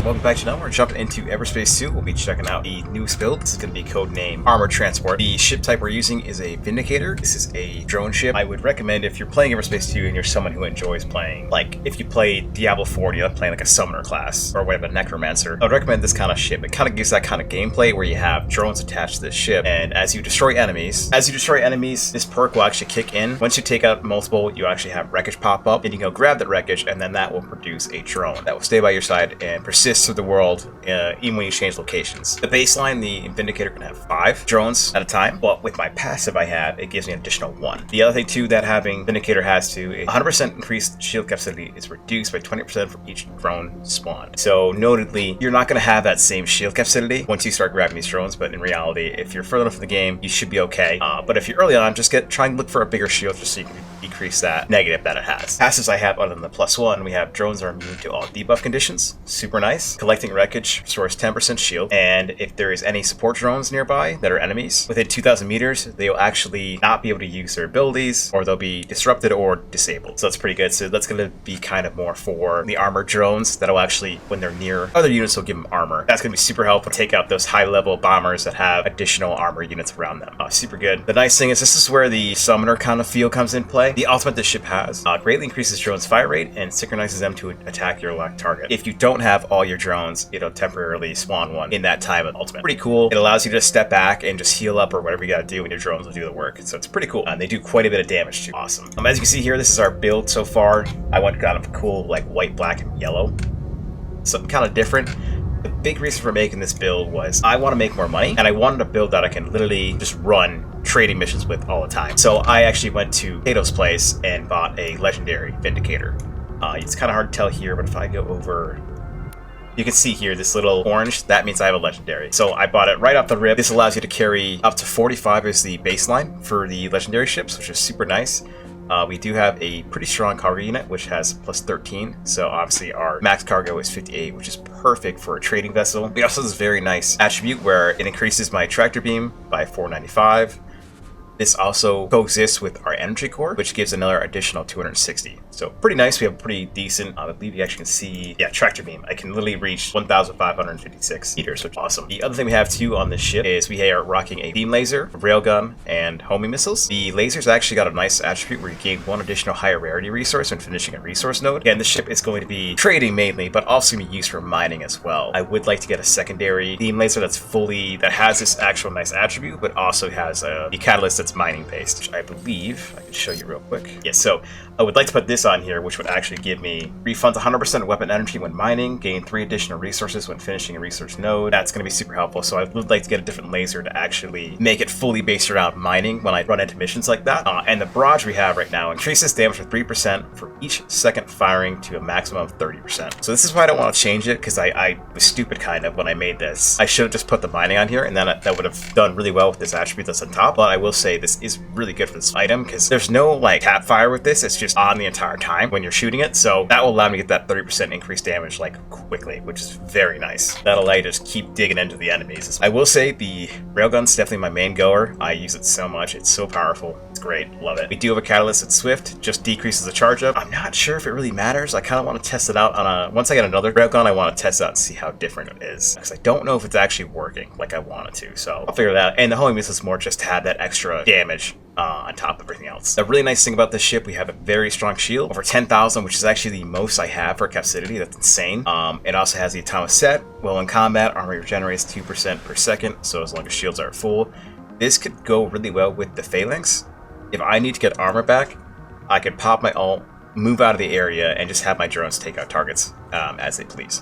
welcome back to the channel. We're jumping into Everspace 2. We'll be checking out the newest build. This is going to be codename Armored Transport. The ship type we're using is a Vindicator. This is a drone ship. I would recommend if you're playing Everspace 2 and you're someone who enjoys playing, like if you play Diablo 4 and you're playing like a summoner class or whatever, Necromancer, I would recommend this kind of ship. It kind of gives that kind of gameplay where you have drones attached to this ship, and as you destroy enemies, this perk will actually kick in. Once you take out multiple, you actually have wreckage pop up, and you can go grab that wreckage, and then that will produce a drone that will stay by your side and persist through the world, even when you change locations. The baseline, the Vindicator can have 5 drones at a time, but with my passive I have, it gives me an additional 1. The other thing too that having Vindicator has too, a 100% increased shield capacity is reduced by 20% for each drone spawned. So notedly, you're not going to have that same shield capacity once you start grabbing these drones, but in reality, if you're further enough in the game, you should be okay. But if you're early on, just try and look for a bigger shield just so you can decrease that negative that it has. Passives I have, other than the +1, we have drones are immune to all debuff conditions. Super nice. Collecting wreckage restores 10% shield, and if there is any support drones nearby that are enemies within 2,000 meters, they will actually not be able to use their abilities, or they'll be disrupted or disabled. So that's pretty good. So that's going to be kind of more for the armored drones that will actually, when they're near other units, will give them armor. That's going to be super helpful to take out those high-level bombers that have additional armor units around them. Super good. The nice thing is this is where the summoner kind of feel comes in play. The ultimate this ship has greatly increases drones' fire rate and synchronizes them to attack your locked target. If you don't have all your drones, it'll temporarily spawn one in that time of ultimate. Pretty cool. It allows you to step back and just heal up or whatever you gotta do, and your drones will do the work. So it's pretty cool. They do quite a bit of damage too. Awesome. As you can see here, this is our build so far. I got a cool like white, black, and yellow. Something kind of different. The big reason for making this build was I want to make more money, and I wanted a build that I can literally just run trading missions with all the time. So I actually went to Kato's place and bought a legendary Vindicator. It's kind of hard to tell here, but if I go over, you can see here this little orange, that means I have a legendary. So I bought it right off the rip. This allows you to carry up to 45 as the baseline for the legendary ships, which is super nice. We do have a pretty strong cargo unit, which has +13. So obviously our max cargo is 58, which is perfect for a trading vessel. We also have this very nice attribute where it increases my tractor beam by 495. This also coexists with our energy core, which gives another additional 260. So pretty nice. We have pretty decent, I believe you actually can see, yeah, tractor beam. I can literally reach 1,556 meters, which is awesome. The other thing we have too on this ship is we are rocking a beam laser, railgun, and homing missiles. The lasers actually got a nice attribute where you gain 1 additional higher rarity resource when finishing a resource node. Again, this ship is going to be trading mainly, but also going to be used for mining as well. I would like to get a secondary beam laser that has this actual nice attribute, but also has the catalyst that's mining based, which I believe I can show you real quick. Yeah, so I would like to put this on here, which would actually give me refunds 100% weapon energy when mining, gain 3 additional resources when finishing a research node. That's going to be super helpful. So I would like to get a different laser to actually make it fully based around mining when I run into missions like that. And the barrage we have right now increases damage for 3% for each second firing to a maximum of 30%. So this is why I don't want to change it, because I was stupid kind of when I made this. I should have just put the mining on here, and then that would have done really well with this attribute that's on top. But I will say this is really good for this item, because there's no like tap fire with this. It's just on the entire time when you're shooting it, so that will allow me to get that 30% increased damage like quickly, which is very nice. That'll allow you to just keep digging into the enemies. I will say the railgun's definitely my main goer. I use it so much. It's so powerful. It's great. Love it. We do have a catalyst that's swift, just decreases the charge up. I'm not sure if it really matters. I kind of want to test it out on once I get another railgun, I want to test it out and see how different it is, because I don't know if it's actually working like I want it to, so I'll figure that out. And the homing missile is more just to have that extra damage on top of everything else. The really nice thing about this ship, we have a very strong shield, over 10,000, which is actually the most I have for capacity. That's insane. It also has the atomic set. While in combat, armor regenerates 2% per second, so as long as shields are full. This could go really well with the phalanx. If I need to get armor back, I could pop my ult, move out of the area, and just have my drones take out targets as they please,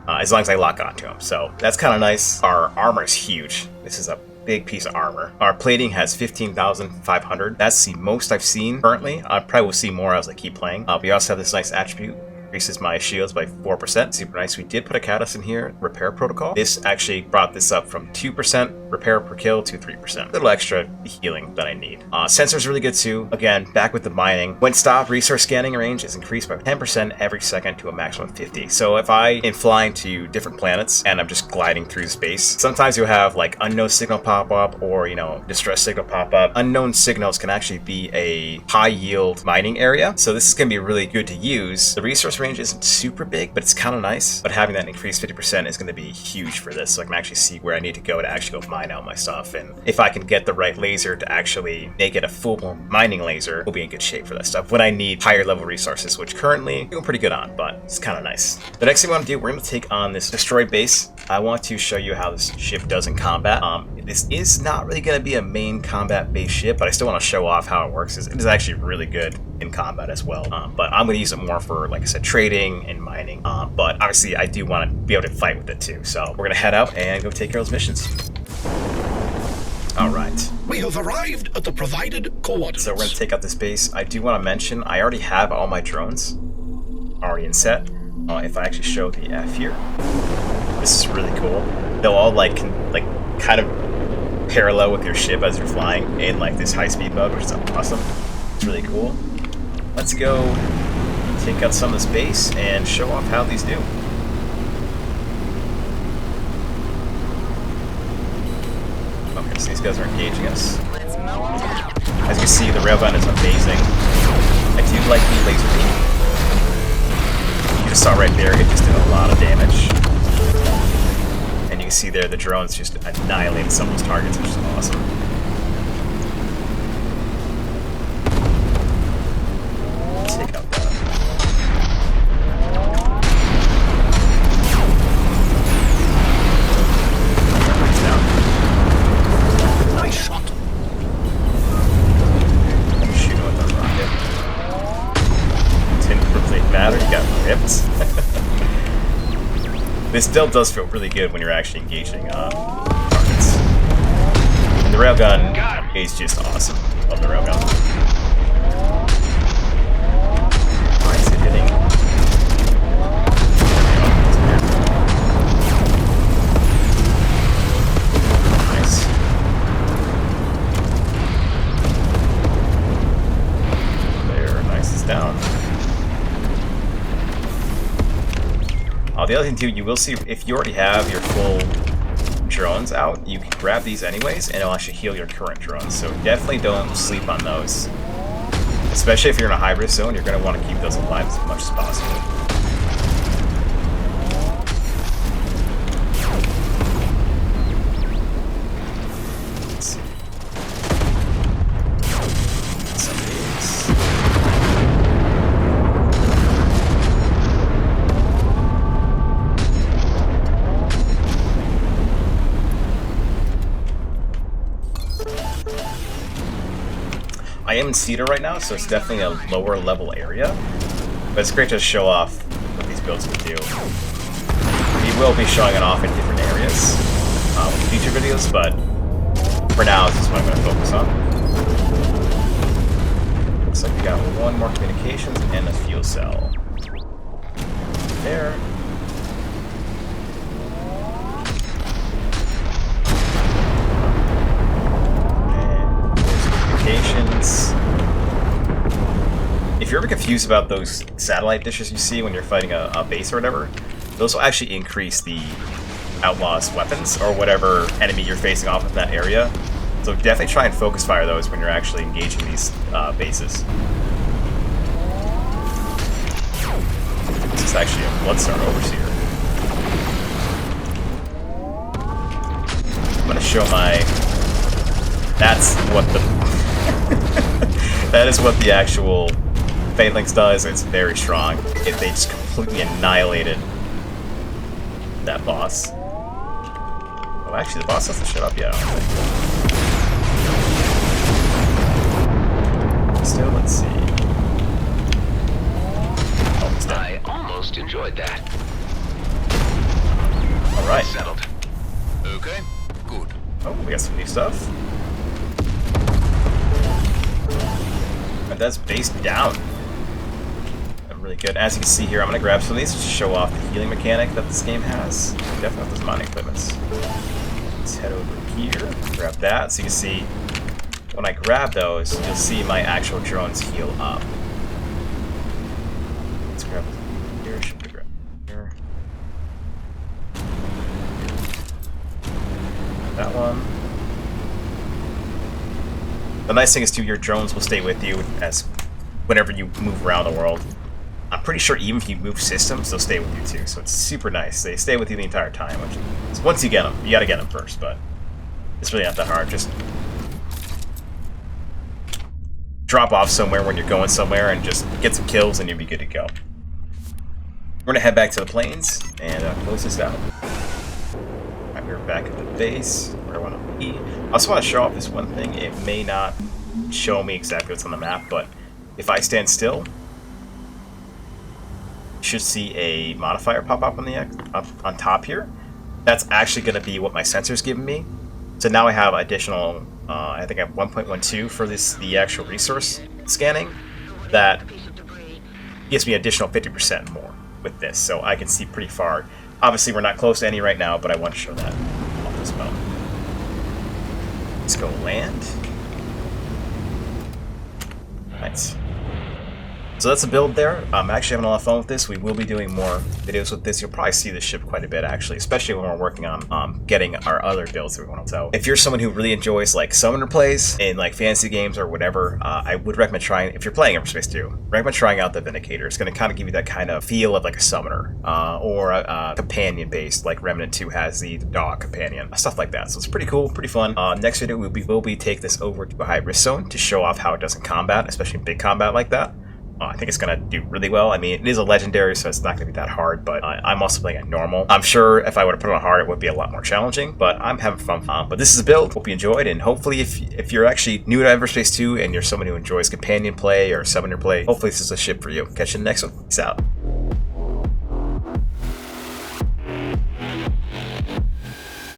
as long as I lock onto them. So that's kind of nice. Our armor is huge. This is a big piece of armor. Our plating has 15,500. That's the most I've seen currently. I probably will see more as I keep playing. We also have this nice attribute. Increases my shields by 4%. Super nice. We did put a catalyst in here, repair protocol. This actually brought this up from 2% repair per kill to 3%. A little extra healing that I need. Sensor's really good too. Again, back with the mining. When stopped, resource scanning range is increased by 10% every second to a maximum of 50. So if I am flying to different planets and I'm just gliding through space, sometimes you'll have like unknown signal pop up, or distress signal pop up. Unknown signals can actually be a high yield mining area. So this is going to be really good to use. The resource range isn't super big, but it's kind of nice. But having that increased 50% is going to be huge for this, so I can actually see where I need to go actually go mine out my stuff. And if I can get the right laser to actually make it a full-blown mining laser, we'll be in good shape for that stuff when I need higher level resources, which currently I'm doing pretty good on, but it's kind of nice. The next thing we want to do, we're going to take on this destroyed base. I want to show you how this ship does in combat. This is not really going to be a main combat-based ship, but I still want to show off how it works. It is actually really good in combat as well. But I'm going to use it more for, like I said, trading and mining. But obviously, I do want to be able to fight with it too. So we're going to head out and go take care of those missions. Alright. We have arrived at the provided coordinates. So we're going to take out this base. I do want to mention, I already have all my drones already in set. If I actually show the F here, this is really cool. They'll all kind of parallel with your ship as you're flying in like this high-speed mode, which is awesome. It's really cool. Let's go take out some of this base and show off how these do. Okay, so these guys are engaging us. As you can see, the railgun is amazing. I do like the laser beam. You just saw right there, it just did a lot of damage. And you can see there, the drones just annihilated some of those targets, which is awesome. Take out that. Nice shot. Shoot him with a rocket. Didn't really matter, you got ripped. This still does feel really good when you're actually engaging targets. And the railgun is just awesome. Love the railgun. Why is it hitting? Nice. There, nice, it's down. The other thing too, you will see if you already have your full drones out, you can grab these anyways, and it'll actually heal your current drones. So definitely don't sleep on those. Especially if you're in a hybrid zone, you're going to want to keep those alive as much as possible. Let's see. Some of these. I am in Cedar right now, so it's definitely a lower level area, but it's great to show off what these builds can do. We will be showing it off in different areas with future videos, but for now, this is what I'm going to focus on. Looks like we got one more communications and a fuel cell. There. If you're ever confused about those satellite dishes you see when you're fighting a base or whatever, those will actually increase the outlaws' weapons or whatever enemy you're facing off in that area. So definitely try and focus fire those when you're actually engaging these bases. This is actually a Bloodstar Overseer. I'm gonna show my... That's what the... That is what the actual Phalanx does. It's very strong. They just completely annihilated that boss. Oh, actually, the boss hasn't shut up yet, I don't think. Still, let's see. Oh, it's dead. I almost enjoyed that. Alright. Settled. Okay, good. Oh, we got some new stuff. And that's based down. Really good. As you can see here, I'm going to grab some of these to show off the healing mechanic that this game has. Definitely have those mining equipments. Let's head over here, grab that. So you can see, when I grab those, you'll see my actual drones heal up. Let's grab here, should we grab here. That one. The nice thing is too, your drones will stay with you as whenever you move around the world. I'm pretty sure even if you move systems, they'll stay with you too. So it's super nice. They stay with you the entire time. Which is, once you get them, you gotta get them first, but it's really not that hard. Just drop off somewhere when you're going somewhere and just get some kills and you'll be good to go. We're gonna head back to the plains and close this out. Alright, we're back at the base where I want to be. I also want to show off this one thing. It may not show me exactly what's on the map, but if I stand still, you should see a modifier pop up on the up on top here. That's actually going to be what my sensor's giving me. So now I have additional, I think I have 1.12 for the actual resource scanning. That gives me additional 50% more with this, so I can see pretty far. Obviously, we're not close to any right now, but I want to show that off as well. Let's go land. Nice. So that's a build there. I'm actually having a lot of fun with this. We will be doing more videos with this. You'll probably see this ship quite a bit, actually, especially when we're working on getting our other builds that we want to sell. If you're someone who really enjoys like summoner plays in like fantasy games or whatever, I would recommend trying, if you're playing Everspace 2, recommend trying out the Vindicator. It's going to kind of give you that kind of feel of like a summoner or a companion based, like Remnant 2 has the dog companion, stuff like that. So it's pretty cool, pretty fun. Next video, we'll be take this over to a high risk zone to show off how it does in combat, especially in big combat like that. I think it's going to do really well. I mean, it is a legendary, so it's not going to be that hard, but I'm also playing at normal. I'm sure if I would have put it on hard, it would be a lot more challenging, but I'm having fun. But this is a build. Hope you enjoyed, and hopefully if you're actually new to Everspace 2 and you're someone who enjoys companion play or summoner play, hopefully this is a ship for you. Catch you in the next one. Peace out.